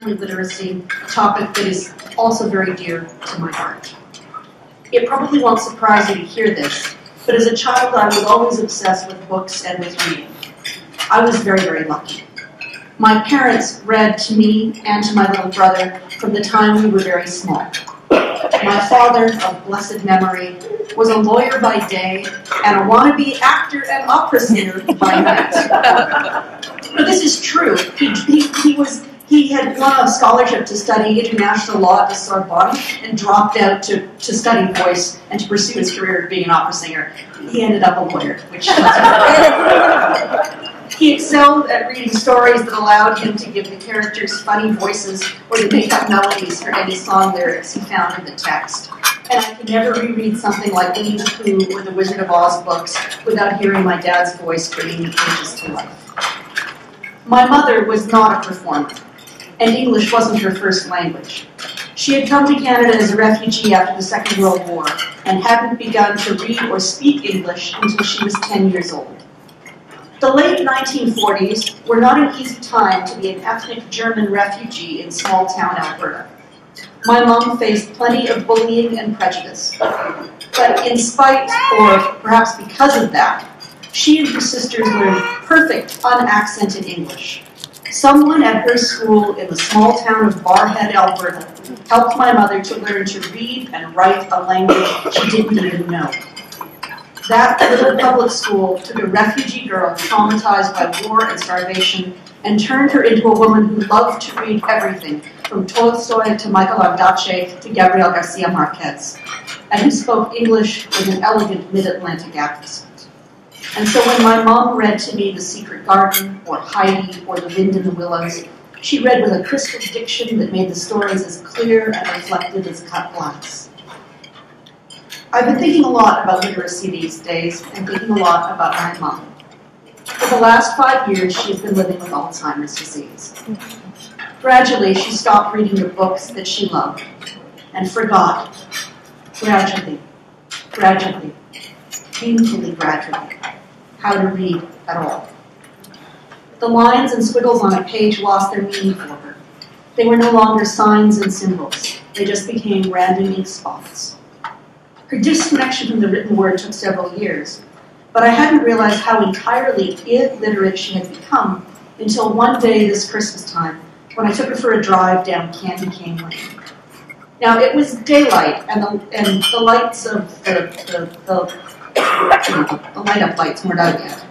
literacy, a topic that is also very dear to my heart. It probably won't surprise you to hear this, but as a child I was always obsessed with books and with reading. I was very, very lucky. My parents read to me and to my little brother from the time we were very small. My father, of blessed memory, was a lawyer by day and a wannabe actor and opera singer by night. But this is true. He had won a scholarship to study international law at the Sorbonne and dropped out to study voice and to pursue his career of being an opera singer. He ended up a lawyer, which he excelled at reading stories that allowed him to give the characters funny voices or to make up melodies for any song lyrics he found in the text. And I can never reread something like Winnie the Pooh or the Wizard of Oz books without hearing my dad's voice bringing the pages to life. My mother was not a performer, and English wasn't her first language. She had come to Canada as a refugee after the Second World War and hadn't begun to read or speak English until she was 10 years old. The late 1940s were not an easy time to be an ethnic German refugee in small-town Alberta. My mom faced plenty of bullying and prejudice, but in spite, or perhaps because of that, she and her sisters learned perfect, unaccented English. Someone at her school in the small town of Barhead, Alberta, helped my mother to learn to read and write a language she didn't even know. That little public school took a refugee girl traumatized by war and starvation and turned her into a woman who loved to read everything, from Tolstoy to Michael Ondaatje to Gabriel Garcia Marquez, and who spoke English with an elegant mid-Atlantic accent. And so when my mom read to me The Secret Garden, or Heidi, or The Wind in the Willows, she read with a crystal diction that made the stories as clear and reflective as cut glass. I've been thinking a lot about literacy these days, and thinking a lot about my mom. For the last 5 years, she has been living with Alzheimer's disease. Gradually, she stopped reading the books that she loved, and forgot, gradually, painfully gradually, how to read at all. The lines and squiggles on a page lost their meaning for her. They were no longer signs and symbols. They just became random ink spots. Her disconnection from the written word took several years, but I hadn't realized how entirely illiterate she had become until one day this Christmas time, when I took her for a drive down Candy Cane Lane. Now, it was daylight, and the lights of the light-up lights weren't out yet.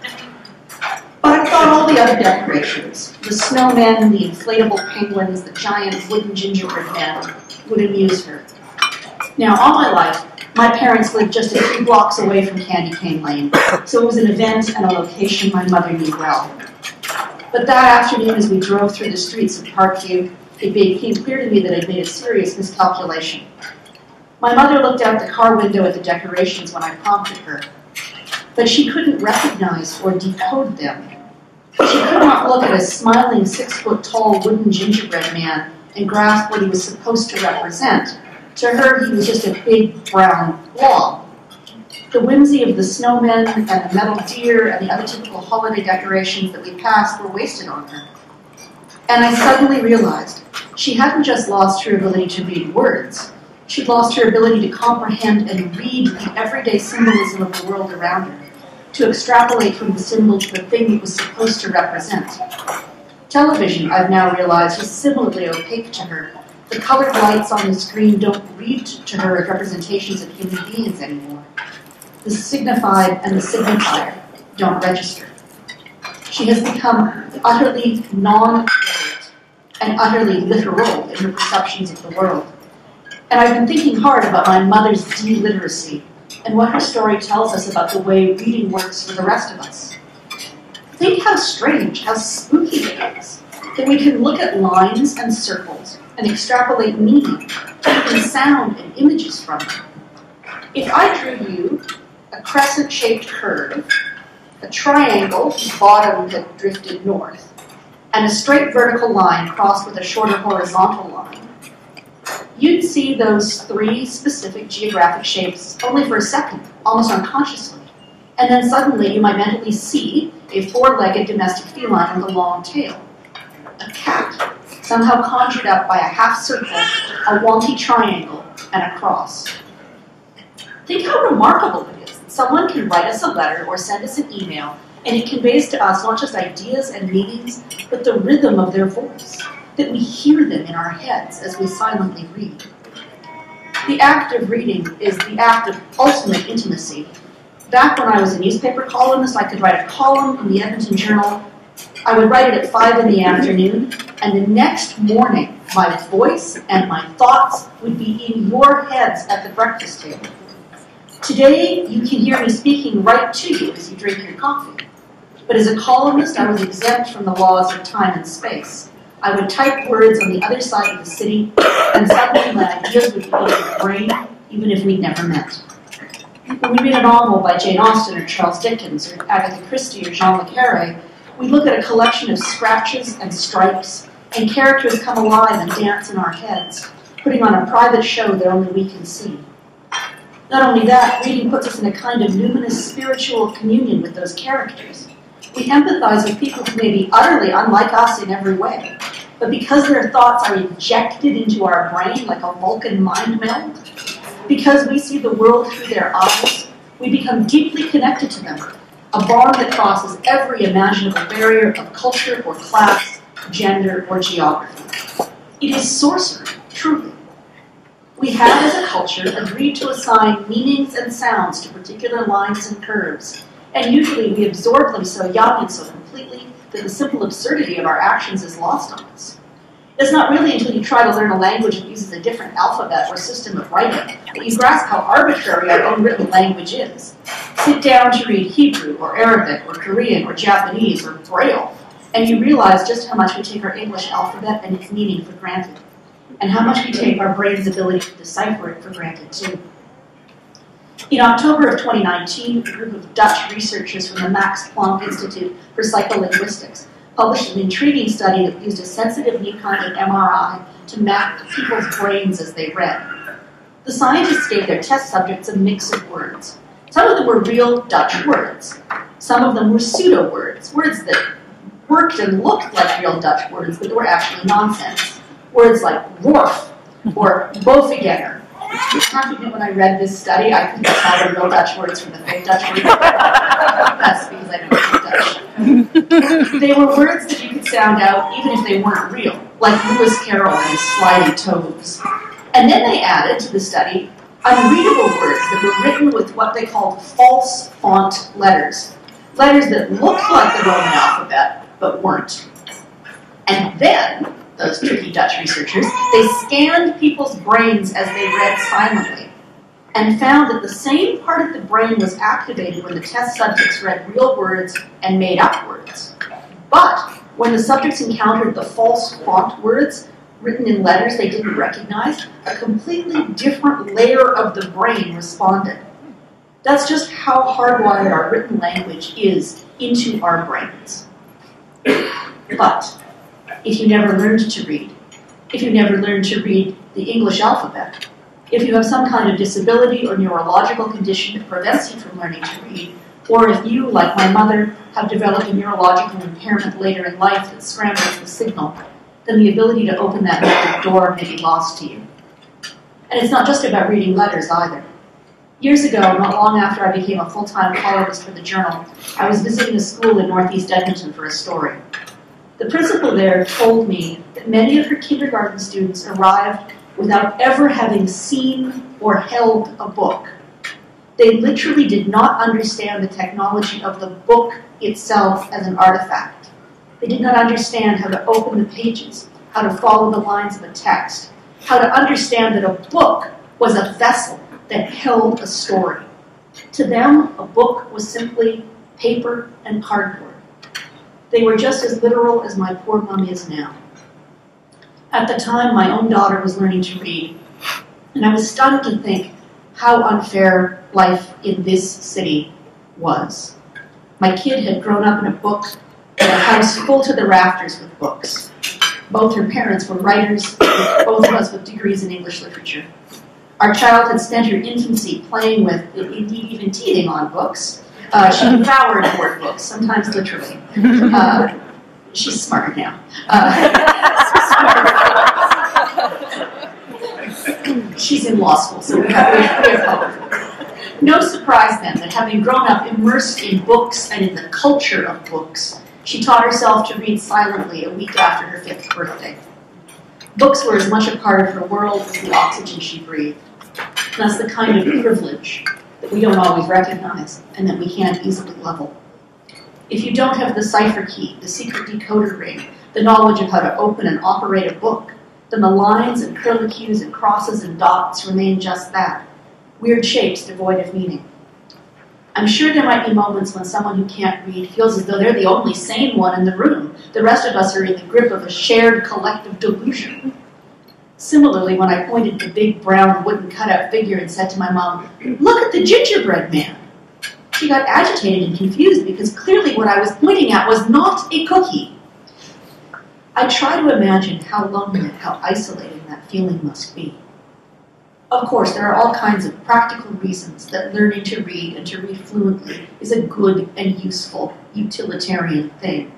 But I thought all the other decorations, the snowmen, the inflatable penguins, the giant wooden gingerbread man, would amuse her. Now, all my life, my parents lived just a few blocks away from Candy Cane Lane, so it was an event and a location my mother knew well. But that afternoon, as we drove through the streets of Parkview, it became clear to me that I'd made a serious miscalculation. My mother looked out the car window at the decorations when I prompted her, but she couldn't recognize or decode them. She could not look at a smiling 6-foot-tall wooden gingerbread man and grasp what he was supposed to represent. To her, he was just a big brown blob. The whimsy of the snowmen and the metal deer and the other typical holiday decorations that we passed were wasted on her. And I suddenly realized she hadn't just lost her ability to read words, she'd lost her ability to comprehend and read the everyday symbolism of the world around her, to extrapolate from the symbols the thing it was supposed to represent. Television, I've now realized, is similarly opaque to her. The colored lights on the screen don't read to her as representations of human beings anymore. The signified and the signifier don't register. She has become utterly non-literate and utterly literal in her perceptions of the world. And I've been thinking hard about my mother's deliteracy and what her story tells us about the way reading works for the rest of us. Think how strange, how spooky it is, that we can look at lines and circles and extrapolate meaning, taking sound and images from them. If I drew you a crescent-shaped curve, a triangle whose bottom had drifted north, and a straight vertical line crossed with a shorter horizontal line, you'd see those 3 specific geographic shapes only for a second, almost unconsciously. And then suddenly you might mentally see a 4-legged domestic feline with a long tail, a cat, somehow conjured up by a half circle, a wonky triangle, and a cross. Think how remarkable it is that someone can write us a letter or send us an email, and it conveys to us not just ideas and meanings, but the rhythm of their voice, that we hear them in our heads as we silently read. The act of reading is the act of ultimate intimacy. Back when I was a newspaper columnist, I could write a column in the Edmonton Journal. I would write it at 5 in the afternoon, and the next morning, my voice and my thoughts would be in your heads at the breakfast table. Today, you can hear me speaking right to you as you drink your coffee. But as a columnist, I was exempt from the laws of time and space. I would type words on the other side of the city, and suddenly my ideas would be in your brain, even if we'd never met. When we read a novel by Jane Austen or Charles Dickens or Agatha Christie or Jean le Carré, we look at a collection of scratches and stripes, and characters come alive and dance in our heads, putting on a private show that only we can see. Not only that, reading puts us in a kind of numinous spiritual communion with those characters. We empathize with people who may be utterly unlike us in every way, but because their thoughts are injected into our brain like a Vulcan mind meld, because we see the world through their eyes, we become deeply connected to them, a bond that crosses every imaginable barrier of culture or class, gender or geography. It is sorcery, truly. We have, as a culture, agreed to assign meanings and sounds to particular lines and curves, and usually we absorb them so young and so completely that the simple absurdity of our actions is lost on us. It's not really until you try to learn a language that uses a different alphabet or system of writing that you grasp how arbitrary our own written language is. Sit down to read Hebrew or Arabic or Korean or Japanese or Braille, and you realize just how much we take our English alphabet and its meaning for granted, and how much we take our brain's ability to decipher it for granted too. In October of 2019, a group of Dutch researchers from the Max Planck Institute for Psycholinguistics published an intriguing study that used a sensitive new kind of MRI to map people's brains as they read. The scientists gave their test subjects a mix of words. Some of them were real Dutch words. Some of them were pseudo words, words that worked and looked like real Dutch words, but were actually nonsense. Words like Worf or Bofigener. I have to admit, when I read this study, I couldn't tell the real Dutch words from the fake Dutch words. That's because I don't speak Dutch. They were words that you could sound out even if they weren't real, like Lewis Carroll and his sliding toes. And then they added to the study unreadable words that were written with what they called false font letters. Letters that looked like the Roman alphabet, but weren't. And then those tricky Dutch researchers, they scanned people's brains as they read silently and found that the same part of the brain was activated when the test subjects read real words and made up words. But when the subjects encountered the false font words written in letters they didn't recognize, a completely different layer of the brain responded. That's just how hardwired our written language is into our brains. But if you never learned to read, if you never learned to read the English alphabet, if you have some kind of disability or neurological condition that prevents you from learning to read, or if you, like my mother, have developed a neurological impairment later in life that scrambles the signal, then the ability to open that magic door may be lost to you. And it's not just about reading letters either. Years ago, not long after I became a full-time columnist for the Journal, I was visiting a school in Northeast Edmonton for a story. The principal there told me that many of her kindergarten students arrived without ever having seen or held a book. They literally did not understand the technology of the book itself as an artifact. They did not understand how to open the pages, how to follow the lines of a text, how to understand that a book was a vessel that held a story. To them, a book was simply paper and cardboard. They were just as literal as my poor mum is now. At the time, my own daughter was learning to read, and I was stunned to think how unfair life in this city was. My kid had grown up in a house full to the rafters with books. Both her parents were writers, both of us with degrees in English literature. Our child had spent her infancy playing with, indeed even teething on books. She devoured board books, sometimes literally. She's smarter now. She's in law school, so we have hope. No surprise then that having grown up immersed in books and in the culture of books, she taught herself to read silently a week after her 5th birthday. Books were as much a part of her world as the oxygen she breathed. And that's the kind of privilege that we don't always recognize and that we can't easily level. If you don't have the cipher key, the secret decoder ring, the knowledge of how to open and operate a book, then the lines and curlicues and crosses and dots remain just that, weird shapes devoid of meaning. I'm sure there might be moments when someone who can't read feels as though they're the only sane one in the room. The rest of us are in the grip of a shared collective delusion. Similarly, when I pointed to the big brown wooden cutout figure and said to my mom, "Look at the gingerbread man," she got agitated and confused because clearly what I was pointing at was not a cookie. I try to imagine how lonely, how isolating that feeling must be. Of course, there are all kinds of practical reasons that learning to read and to read fluently is a good and useful utilitarian thing.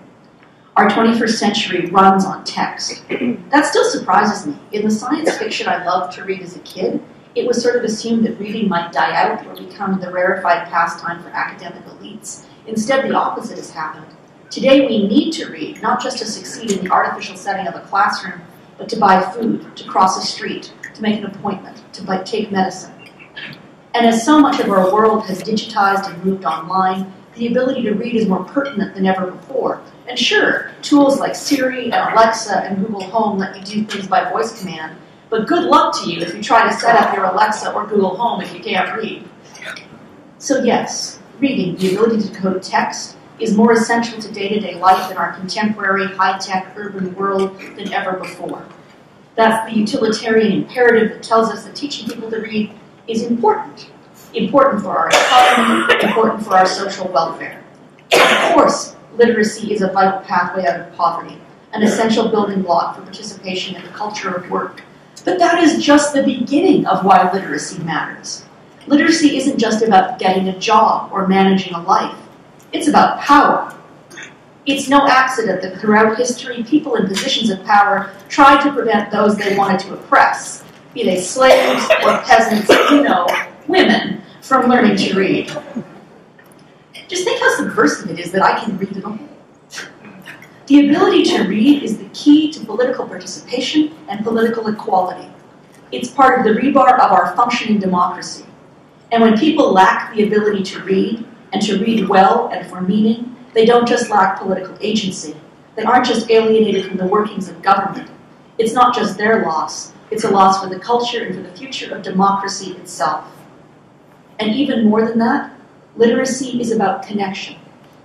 Our 21st century runs on text. That still surprises me. In the science fiction I loved to read as a kid, it was sort of assumed that reading might die out or become the rarefied pastime for academic elites. Instead, the opposite has happened. Today we need to read, not just to succeed in the artificial setting of a classroom, but to buy food, to cross a street, to make an appointment, to take medicine. And as so much of our world has digitized and moved online, the ability to read is more pertinent than ever before. And sure, tools like Siri and Alexa and Google Home let you do things by voice command, but good luck to you if you try to set up your Alexa or Google Home if you can't read. So yes, reading, the ability to decode text, is more essential to day-to-day life in our contemporary, high-tech, urban world than ever before. That's the utilitarian imperative that tells us that teaching people to read is important. Important for our economy, important for our social welfare. Of course, literacy is a vital pathway out of poverty, an essential building block for participation in the culture of work. But that is just the beginning of why literacy matters. Literacy isn't just about getting a job or managing a life. It's about power. It's no accident that throughout history, people in positions of power tried to prevent those they wanted to oppress, be they slaves or peasants, women, from learning to read. Just think how subversive it is that I can read at all. The ability to read is the key to political participation and political equality. It's part of the rebar of our functioning democracy. And when people lack the ability to read, and to read well and for meaning, they don't just lack political agency. They aren't just alienated from the workings of government. It's not just their loss. It's a loss for the culture and for the future of democracy itself. And even more than that, literacy is about connection.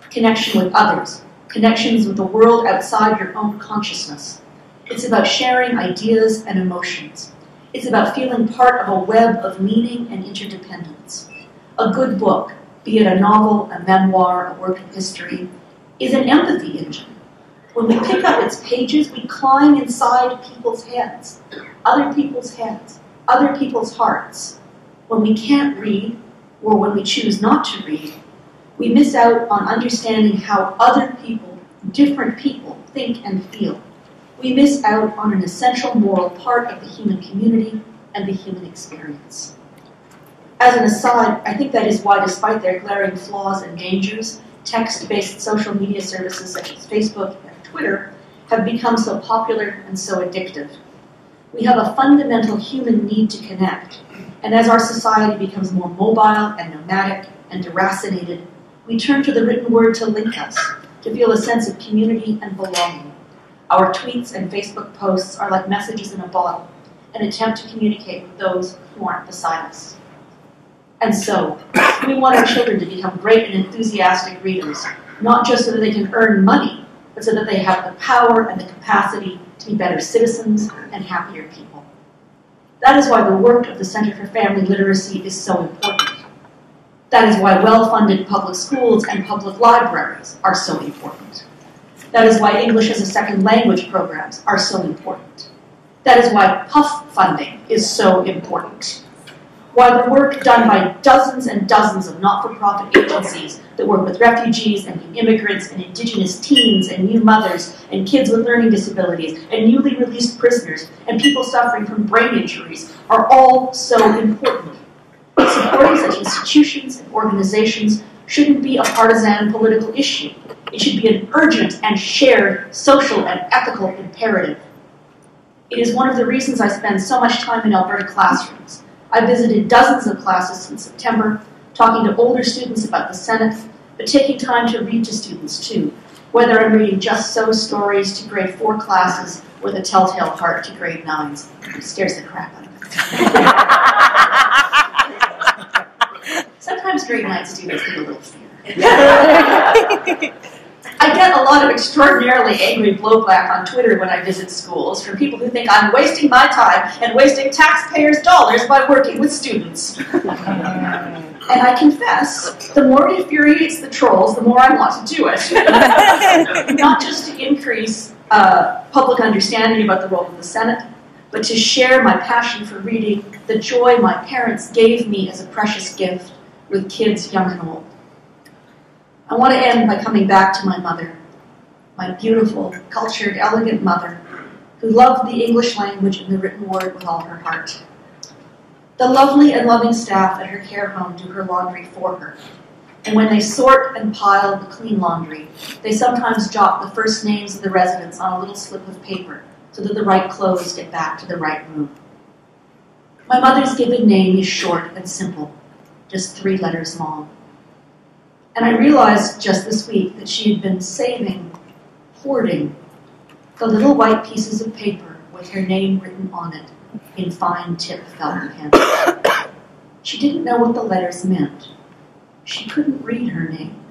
Connection with others. Connections with the world outside your own consciousness. It's about sharing ideas and emotions. It's about feeling part of a web of meaning and interdependence. A good book, be it a novel, a memoir, a work of history, is an empathy engine. When we pick up its pages, we climb inside people's heads, other people's hearts. When we can't read, or when we choose not to read, we miss out on understanding how other people, different people, think and feel. We miss out on an essential moral part of the human community and the human experience. As an aside, I think that is why, despite their glaring flaws and dangers, text-based social media services such as Facebook and Twitter have become so popular and so addictive. We have a fundamental human need to connect, and as our society becomes more mobile and nomadic and deracinated, we turn to the written word to link us, to feel a sense of community and belonging. Our tweets and Facebook posts are like messages in a bottle, an attempt to communicate with those who aren't beside us. And so, we want our children to become great and enthusiastic readers, not just so that they can earn money, but so that they have the power and the capacity to be better citizens and happier people. That is why the work of the Center for Family Literacy is so important. That is why well-funded public schools and public libraries are so important. That is why English as a second language programs are so important. That is why PUF funding is so important. while the work done by dozens and dozens of not-for-profit agencies that work with refugees and new immigrants and indigenous teens and new mothers and kids with learning disabilities and newly released prisoners and people suffering from brain injuries are all so important. Supporting such institutions and organizations shouldn't be a partisan political issue. It should be an urgent and shared social and ethical imperative. It is one of the reasons I spend so much time in Alberta classrooms. I visited dozens of classes since September, talking to older students about the Senate, but taking time to read to students too, whether I'm reading Just So stories to grade 4 classes or The Telltale Heart to grade 9s. It scares the crap out of me. Sometimes grade 9 students need a little fear. I get a lot of extraordinarily angry blowback on Twitter when I visit schools from people who think I'm wasting my time and wasting taxpayers' dollars by working with students. And I confess, the more it infuriates the trolls, the more I want to do it. Not just to increase public understanding about the role of the Senate, but to share my passion for reading, the joy my parents gave me as a precious gift with kids young and old. I want to end by coming back to my mother, my beautiful, cultured, elegant mother, who loved the English language and the written word with all her heart. The lovely and loving staff at her care home do her laundry for her. And when they sort and pile the clean laundry, they sometimes jot the first names of the residents on a little slip of paper so that the right clothes get back to the right room. My mother's given name is short and simple, just 3 letters long. And I realized just this week that she had been saving, hoarding, the little white pieces of paper with her name written on it in fine tip felt pen. She didn't know what the letters meant. She couldn't read her name.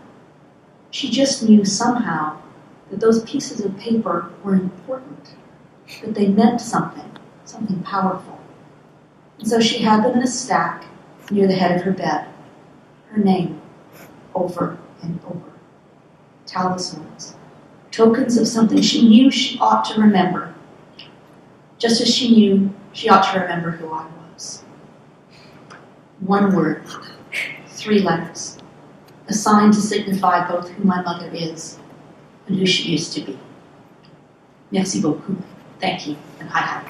She just knew somehow that those pieces of paper were important, that they meant something powerful. And so she had them in a stack near the head of her bed, her name, over and over. Talismans, tokens of something she knew she ought to remember, just as she knew she ought to remember who I was. 1 word, 3 letters, a sign to signify both who my mother is and who she used to be. Merci beaucoup. Thank you, and hi-hi.